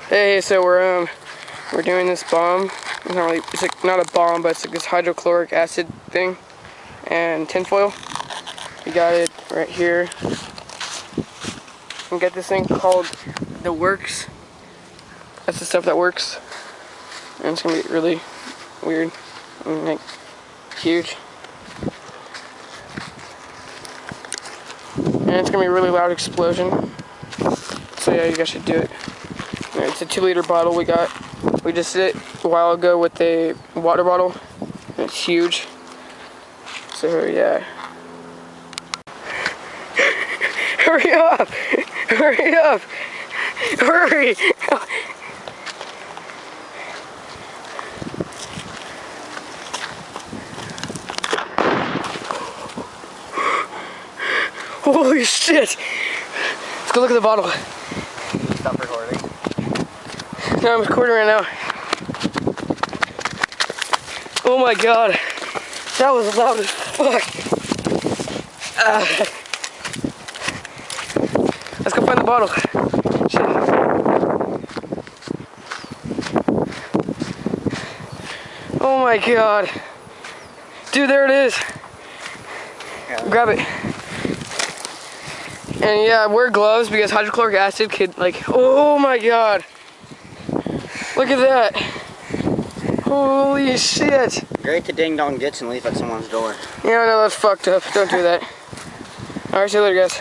Hey, so we're doing this bomb. It's like not a bomb, but it's like this hydrochloric acid thing and tinfoil. We got it right here. We got this thing called the Works. That's the stuff that works, and it's gonna be really weird and like huge. And it's gonna be a really loud explosion. So yeah, you guys should do it. It's a 2-liter bottle we got. We just did it a while ago with a water bottle. And it's huge. So yeah. Hurry up! Hurry up! Hurry! Holy shit! Let's go look at the bottle. Stop recording. No, I'm recording right now. Oh my god. That was loud as fuck. Let's go find the bottle. Shit. Oh my god. Dude, there it is. Yeah. Grab it. And yeah, wear gloves because hydrochloric acid could oh my god. Look at that. Holy shit. Great to ding dong ditch and leave at someone's door. Yeah, I know that's fucked up. Don't do that. Alright, see you later, guys.